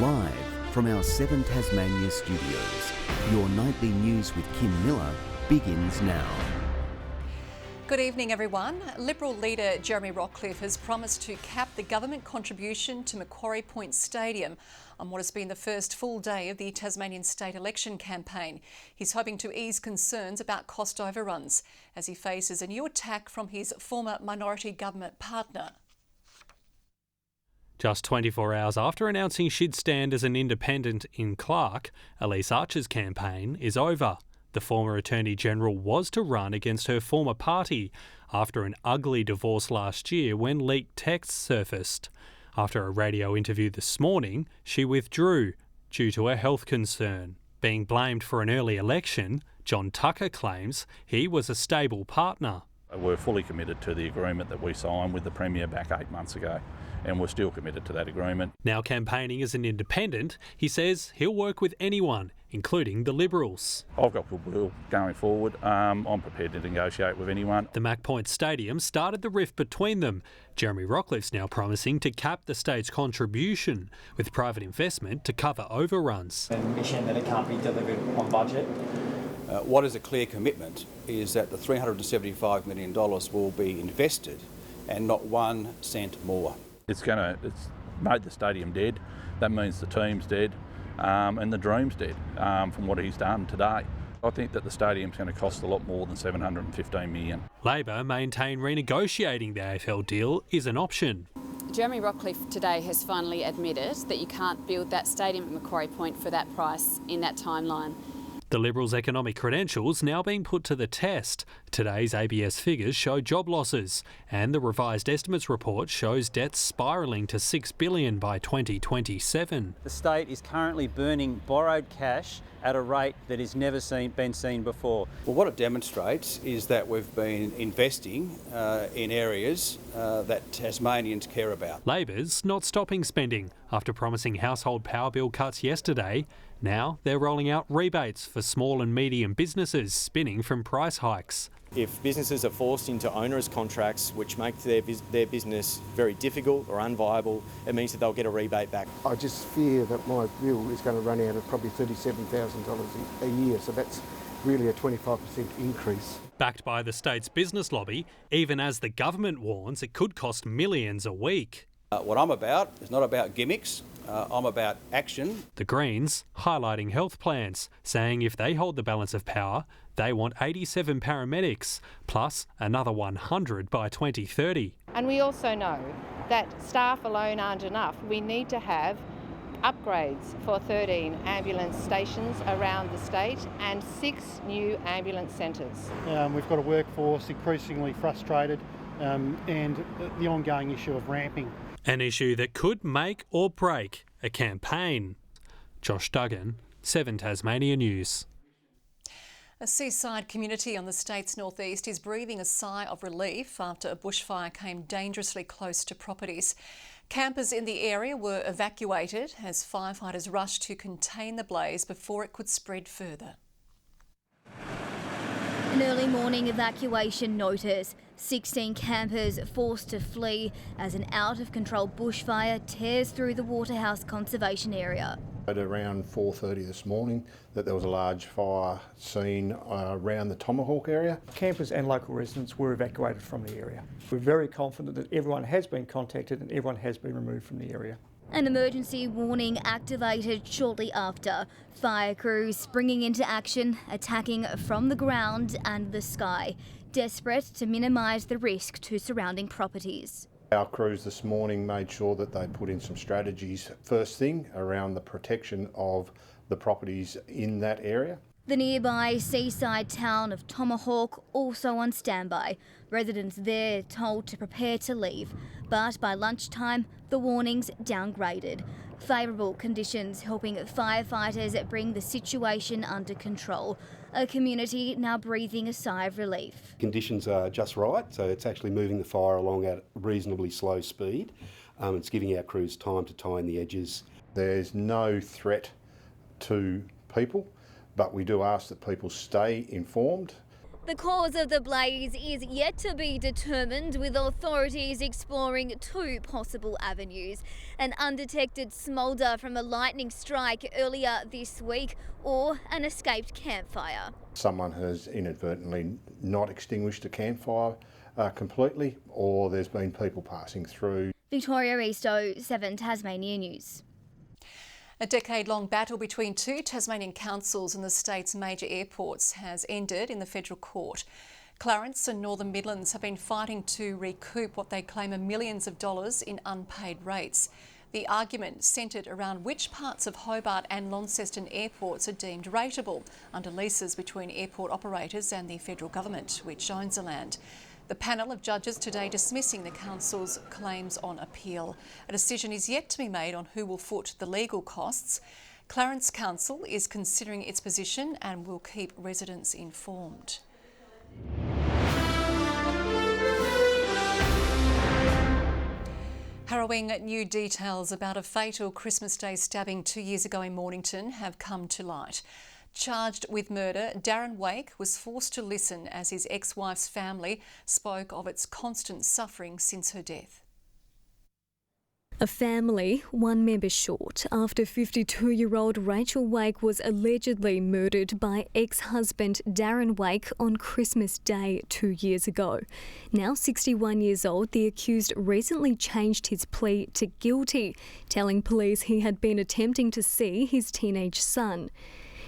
Live from our 7 Tasmania studios, your nightly news with Kim Miller begins now. Good evening, everyone. Liberal leader Jeremy Rockcliffe has promised to cap the government contribution to Macquarie Point Stadium on what has been the first full day of the Tasmanian state election campaign. He's hoping to ease concerns about cost overruns as he faces a new attack from his former minority government partner. Just 24 hours after announcing she'd stand as an independent in Clark, Elise Archer's campaign is over. The former Attorney-General was to run against her former party after an ugly divorce last year when leaked texts surfaced. After a radio interview this morning, she withdrew due to a health concern. Being blamed for an early election, John Tucker claims he was a stable partner. We're fully committed to the agreement that we signed with the Premier back 8 months ago, and we're still committed to that agreement. Now campaigning as an independent, he says he'll work with anyone, including the Liberals. I've got goodwill going forward. I'm prepared to negotiate with anyone. The Mac Point Stadium started the rift between them. Jeremy Rockcliffe's now promising to cap the state's contribution with private investment to cover overruns. And mission that it can't be delivered on budget. What is a clear commitment is that the $375 million will be invested and not 1 cent more. It's made the stadium dead. That means the team's dead and the dream's dead from what he's done today. I think that the stadium's going to cost a lot more than $715 million. Labor maintain renegotiating the AFL deal is an option. Jeremy Rockcliffe today has finally admitted that you can't build that stadium at Macquarie Point for that price in that timeline. The Liberals' economic credentials now being put to the test. Today's ABS figures show job losses, and the revised estimates report shows debts spiralling to $6 billion by 2027. The state is currently burning borrowed cash at a rate that has never been seen before. Well, what it demonstrates is that we've been investing in areas that Tasmanians care about. Labor's not stopping spending after promising household power bill cuts yesterday. Now they're rolling out rebates for small and medium businesses spinning from price hikes. If businesses are forced into onerous contracts which make their business very difficult or unviable, it means that they'll get a rebate back. I just fear that my bill is going to run out at probably $37,000 a year, so that's really a 25% increase. Backed by the state's business lobby, even as the government warns it could cost millions a week. What I'm about is not about gimmicks. I'm about action. The Greens highlighting health plans, saying if they hold the balance of power, they want 87 paramedics, plus another 100 by 2030. And we also know that staff alone aren't enough. We need to have upgrades for 13 ambulance stations around the state and 6 new ambulance centres. We've got a workforce increasingly frustrated and the ongoing issue of ramping. An issue that could make or break a campaign. Josh Duggan, 7 Tasmania News. A seaside community on the state's northeast is breathing a sigh of relief after a bushfire came dangerously close to properties. Campers in the area were evacuated as firefighters rushed to contain the blaze before it could spread further. An early morning evacuation notice. 16 campers forced to flee as an out-of-control bushfire tears through the Waterhouse Conservation Area. At around 4:30 this morning that there was a large fire seen around the Tomahawk area. Campers and local residents were evacuated from the area. We're very confident that everyone has been contacted and everyone has been removed from the area. An emergency warning activated shortly after. Fire crews springing into action, attacking from the ground and the sky, desperate to minimise the risk to surrounding properties. Our crews this morning made sure that they put in some strategies first thing around the protection of the properties in that area. The nearby seaside town of Tomahawk also on standby. Residents there told to prepare to leave, but by lunchtime the warnings downgraded. Favourable conditions helping firefighters bring the situation under control. A community now breathing a sigh of relief. Conditions are just right, so it's actually moving the fire along at reasonably slow speed. It's giving our crews time to tie in the edges. There's no threat to people, but we do ask that people stay informed. The cause of the blaze is yet to be determined, with authorities exploring two possible avenues: an undetected smoulder from a lightning strike earlier this week, or an escaped campfire. Someone has inadvertently not extinguished a campfire completely, or there's been people passing through. Victoria Easto, 7 Tasmania News. A decade-long battle between two Tasmanian councils and the state's major airports has ended in the federal court. Clarence and Northern Midlands have been fighting to recoup what they claim are millions of dollars in unpaid rates. The argument centred around which parts of Hobart and Launceston airports are deemed rateable under leases between airport operators and the federal government, which owns the land. The panel of judges today dismissing the council's claims on appeal. A decision is yet to be made on who will foot the legal costs. Clarence Council is considering its position and will keep residents informed. Harrowing new details about a fatal Christmas Day stabbing 2 years ago in Mornington have come to light. Charged with murder, Darren Wake was forced to listen as his ex-wife's family spoke of its constant suffering since her death. A family, one member short, after 52-year-old Rachel Wake was allegedly murdered by ex-husband Darren Wake on Christmas Day 2 years ago. Now 61 years old, the accused recently changed his plea to guilty, telling police he had been attempting to see his teenage son.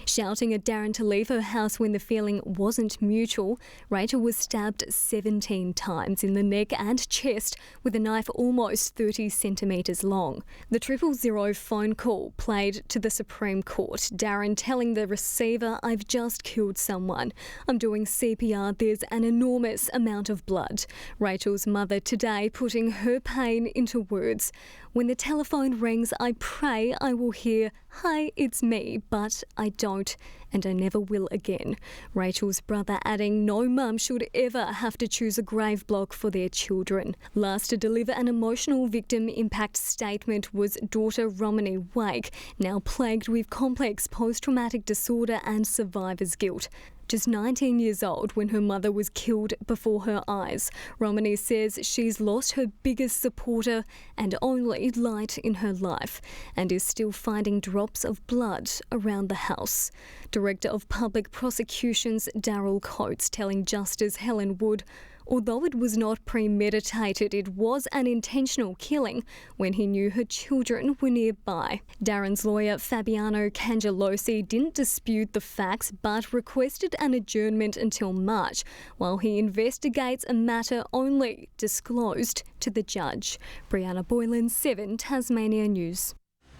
Shouting at Darren to leave her house when the feeling wasn't mutual, Rachel was stabbed 17 times in the neck and chest with a knife almost 30 centimetres long. The 000 phone call played to the Supreme Court, Darren telling the receiver, "I've just killed someone. I'm doing CPR. There's an enormous amount of blood." Rachel's mother today putting her pain into words. "When the telephone rings, I pray I will hear, 'Hi, it's me,' but I don't, and I never will again." Rachel's brother adding no mum should ever have to choose a grave block for their children. Last to deliver an emotional victim impact statement was daughter Romany Wake, now plagued with complex post-traumatic disorder and survivor's guilt. Just 19 years old when her mother was killed before her eyes, Romany says she's lost her biggest supporter and only light in her life, and is still finding drops of blood around the house. Director of Public Prosecutions Daryl Coates telling Justice Helen Wood, although it was not premeditated, it was an intentional killing when he knew her children were nearby. Darren's lawyer Fabiano Cangelosi didn't dispute the facts but requested an adjournment until March while he investigates a matter only disclosed to the judge. Brianna Boylan, 7 Tasmania News.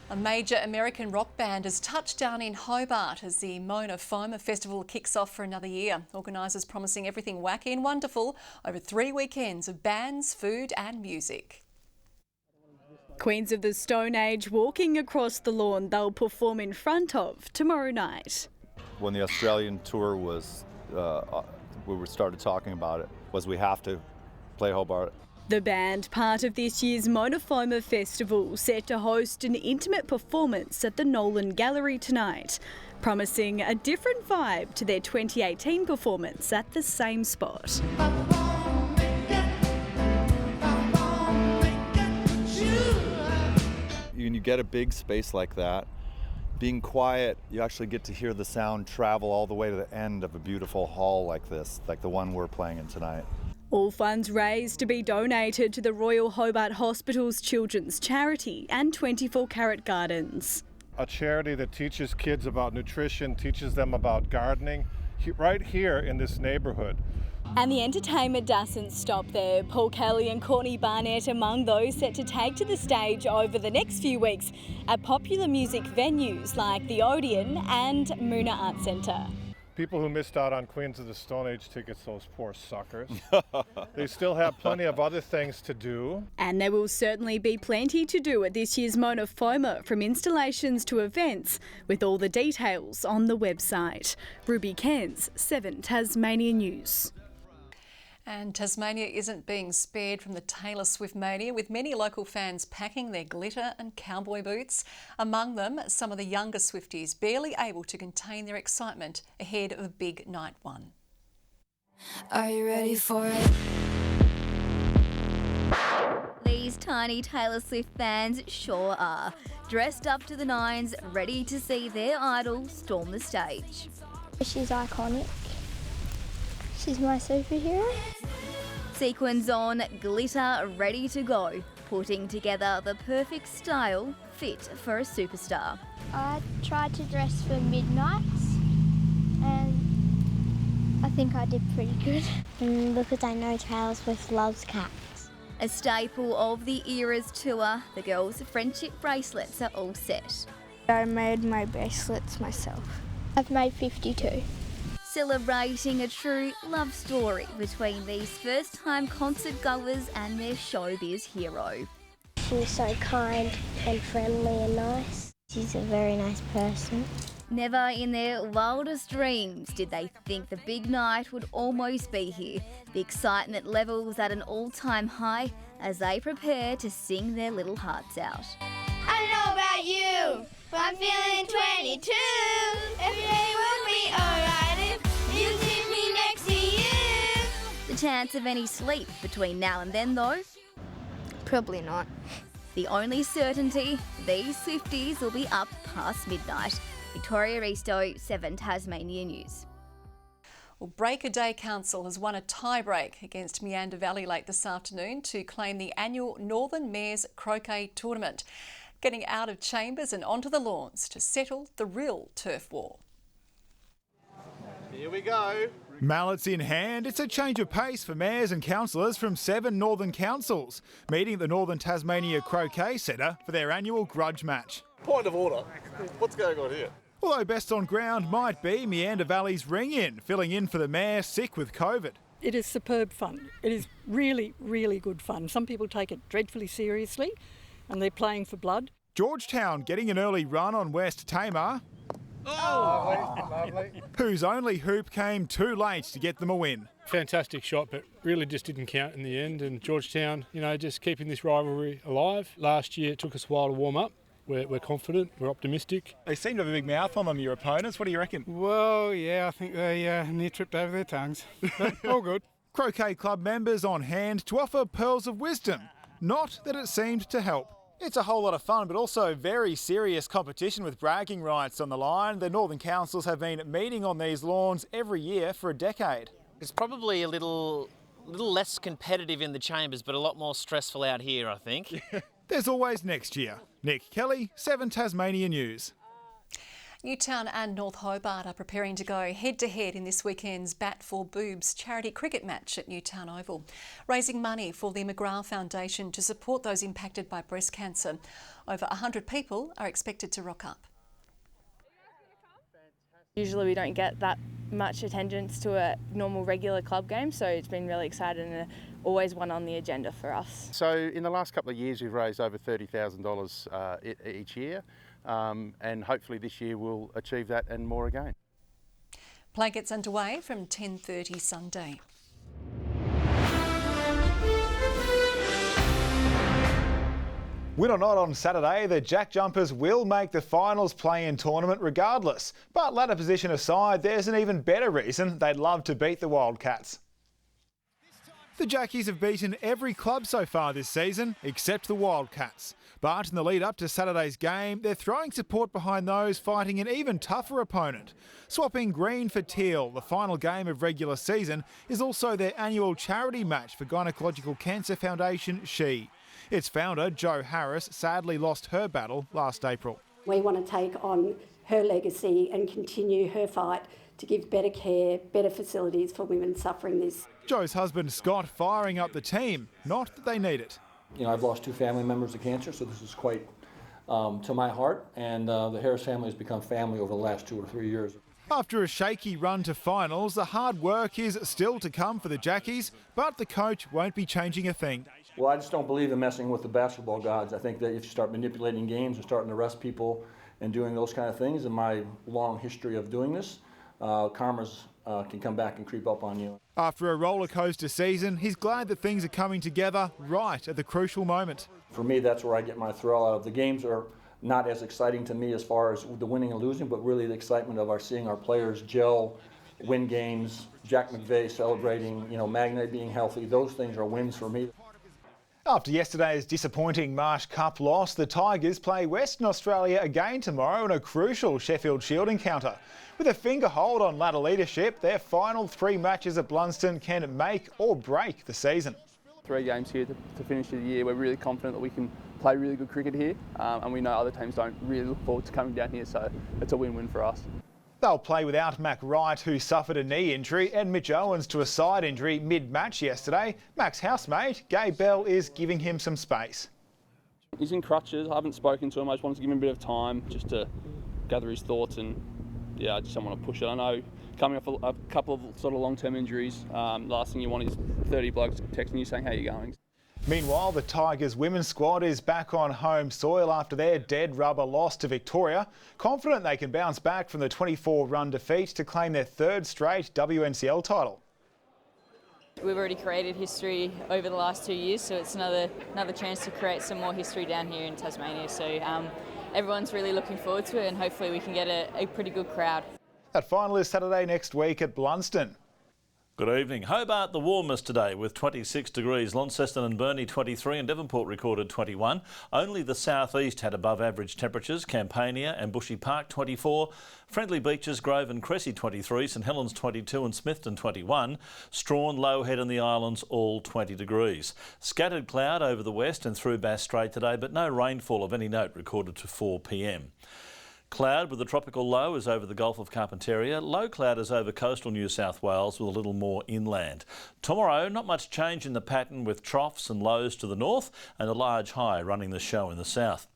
A major American rock band has touched down in Hobart as the Foma Festival kicks off for another year. Organisers promising everything wacky and wonderful over 3 weekends of bands, food and music. Queens of the Stone Age walking across the lawn they'll perform in front of tomorrow night. When the Australian tour was, we started talking about it, was we have to play Hobart. The band, part of this year's Foma Festival, set to host an intimate performance at the Nolan Gallery tonight, promising a different vibe to their 2018 performance at the same spot. When you get a big space like that, being quiet, you actually get to hear the sound travel all the way to the end of a beautiful hall like this, like the one we're playing in tonight. All funds raised to be donated to the Royal Hobart Hospital's children's charity and 24 Carat Gardens. A charity that teaches kids about nutrition, teaches them about gardening, right here in this neighbourhood. And the entertainment doesn't stop there. Paul Kelly and Courtney Barnett among those set to take to the stage over the next few weeks at popular music venues like the Odeon and Moona Art Centre. People who missed out on Queens of the Stone Age tickets, those poor suckers. They still have plenty of other things to do. And there will certainly be plenty to do at this year's Foma, from installations to events, with all the details on the website. Ruby Cairns, 7 Tasmania News. And Tasmania isn't being spared from the Taylor Swift mania, with many local fans packing their glitter and cowboy boots. Among them, some of the younger Swifties barely able to contain their excitement ahead of a big night one. Are you ready for it? These tiny Taylor Swift fans sure are. Dressed up to the nines, ready to see their idol storm the stage. She's iconic. She's my superhero. Sequins on, glitter ready to go, putting together the perfect style fit for a superstar. I tried to dress for Midnights and I think I did pretty good. Because I know Taylor Swift loves cats. A staple of the Eras tour, the girls' friendship bracelets are all set. I made my bracelets myself. I've made 52. Celebrating a true love story between these first-time concert goers and their showbiz hero. She's so kind and friendly and nice. She's a very nice person. Never in their wildest dreams did they think the big night would almost be here. The excitement levels at an all-time high as they prepare to sing their little hearts out. I don't know about you, but I'm feeling 22. Every day will be alright if you keep me next to you. The chance of any sleep between now and then, though? Probably not. The only certainty, these Swifties will be up past midnight. Victoria Risto, 7 Tasmania News. Well, Break Day Council has won a tie-break against Meander Valley late this afternoon to claim the annual Northern Mares Croquet tournament, getting out of chambers and onto the lawns to settle the real turf war. Here we go. Mallets in hand, it's a change of pace for mayors and councillors from 7 northern councils, meeting at the Northern Tasmania Croquet Centre for their annual grudge match. Point of order. What's going on here? Although best on ground might be Meander Valley's ring-in, filling in for the mayor sick with COVID. It is superb fun. It is really, really good fun. Some people take it dreadfully seriously and they're playing for blood. Georgetown getting an early run on West Tamar. Oh! Lovely. Whose only hoop came too late to get them a win. Fantastic shot, but really just didn't count in the end. And Georgetown, just keeping this rivalry alive. Last year it took us a while to warm up. We're confident, we're optimistic. They seem to have a big mouth on them, your opponents. What do you reckon? Well, yeah, I think they near tripped over their tongues. But all good. Croquet Club members on hand to offer pearls of wisdom. Not that it seemed to help. It's a whole lot of fun, but also very serious competition with bragging rights on the line. The Northern Councils have been meeting on these lawns every year for a decade. It's probably a little less competitive in the chambers, but a lot more stressful out here, I think. There's always next year. Nick Kelly, 7 Tasmania News. Newtown and North Hobart are preparing to go head-to-head in this weekend's Bat for Boobs charity cricket match at Newtown Oval, raising money for the McGrath Foundation to support those impacted by breast cancer. Over 100 people are expected to rock up. Usually we don't get that much attendance to a normal regular club game, so it's been really exciting and always one on the agenda for us. So in the last couple of years we've raised over $30,000 each year, and hopefully this year we'll achieve that and more again. Play gets underway from 10:30 Sunday. Win or not on Saturday, the Jack Jumpers will make the finals play-in tournament regardless. But ladder position aside, there's an even better reason they'd love to beat the Wildcats. The Jackies have beaten every club so far this season, except the Wildcats. But in the lead up to Saturday's game, they're throwing support behind those fighting an even tougher opponent. Swapping green for teal, the final game of regular season, is also their annual charity match for Gynecological Cancer Foundation SHE. Its founder, Jo Harris, sadly lost her battle last April. We want to take on her legacy and continue her fight to give better care, better facilities for women suffering this. Jo's husband, Scott, firing up the team. Not that they need it. I've lost 2 family members to cancer, so this is quite to my heart, and the Harris family has become family over the last 2 or 3 years. After a shaky run to finals, the hard work is still to come for the Jackies, but the coach won't be changing a thing. Well, I just don't believe in messing with the basketball gods. I think that if you start manipulating games and starting to arrest people and doing those kind of things, in my long history of doing this, karmas can come back and creep up on you. After a roller coaster season, he's glad that things are coming together right at the crucial moment. For me, that's where I get my thrill out of. The games are not as exciting to me as far as the winning and losing, but really the excitement of seeing our players gel win games, Jack McVeigh celebrating, Magnet being healthy. Those things are wins for me. After yesterday's disappointing Marsh Cup loss, the Tigers play Western Australia again tomorrow in a crucial Sheffield Shield encounter. With a finger hold on ladder leadership, their final 3 matches at Blunston can make or break the season. 3 games here to finish the year. We're really confident that we can play really good cricket here, and we know other teams don't really look forward to coming down here, so it's a win-win for us. They'll play without Mac Wright, who suffered a knee injury, and Mitch Owens to a side injury mid-match yesterday. Mac's housemate, Gabe Bell, is giving him some space. He's in crutches. I haven't spoken to him. I just wanted to give him a bit of time just to gather his thoughts, and I just don't want to push it. I know coming off a couple of sort of long-term injuries, last thing you want is 30 blokes texting you saying how you're going. Meanwhile, the Tigers women's squad is back on home soil after their dead rubber loss to Victoria. Confident they can bounce back from the 24-run defeat to claim their 3rd straight WNCL title. We've already created history over the last 2 years, so it's another chance to create some more history down here in Tasmania. So everyone's really looking forward to it, and hopefully we can get a pretty good crowd. That final is Saturday next week at Blunston. Good evening. Hobart the warmest today with 26 degrees. Launceston and Burnie 23 and Devonport recorded 21. Only the southeast had above average temperatures. Campania and Bushy Park 24. Friendly Beaches, Grove and Cressy 23. St Helens 22 and Smithton 21. Strawn, Lowhead and the Islands all 20 degrees. Scattered cloud over the west and through Bass Strait today, but no rainfall of any note recorded to 4 p.m. Cloud with a tropical low is over the Gulf of Carpentaria. Low cloud is over coastal New South Wales with a little more inland. Tomorrow, not much change in the pattern with troughs and lows to the north and a large high running the show in the south.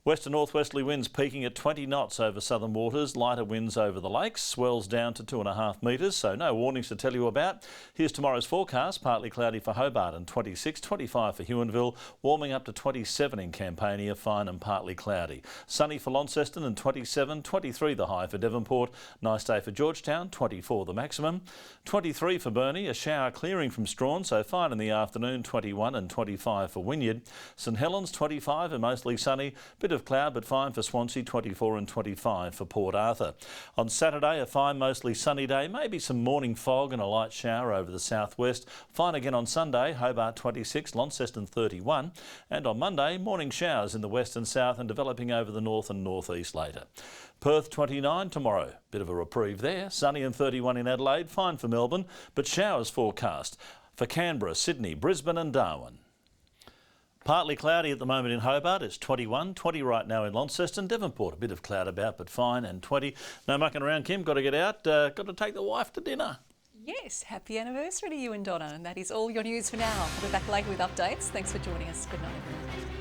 West and northwesterly winds peaking at 20 knots over southern waters, lighter winds over the lakes, swells down to 2.5 metres, so no warnings to tell you about. Here's tomorrow's forecast, partly cloudy for Hobart and 26, 25 for Huonville, warming up to 27 in Campania, fine and partly cloudy. Sunny for Launceston and 27, 23 the high for Devonport, nice day for Georgetown, 24 the maximum. 23 for Burnie, a shower clearing from Strawn, so fine in the afternoon, 21 and 25 for Wynyard. St Helens 25 and mostly sunny, bit of cloud but fine for Swansea, 24 and 25 for Port Arthur. On Saturday, a fine mostly sunny day, maybe some morning fog and a light shower over the southwest. Fine again on Sunday, Hobart 26, Launceston 31, and on Monday, morning showers in the west and south and developing over the north and northeast later. Perth 29 tomorrow, bit of a reprieve there. Sunny and 31 in Adelaide, fine for Melbourne, but showers forecast for Canberra, Sydney, Brisbane and Darwin. Partly cloudy at the moment in Hobart, it's 21, 20 right now in Launceston. Devonport, a bit of cloud about but fine, and 20. No mucking around, Kim, got to get out, got to take the wife to dinner. Yes, happy anniversary to you and Donna, and that is all your news for now. We'll be back later with updates. Thanks for joining us. Good night, everyone.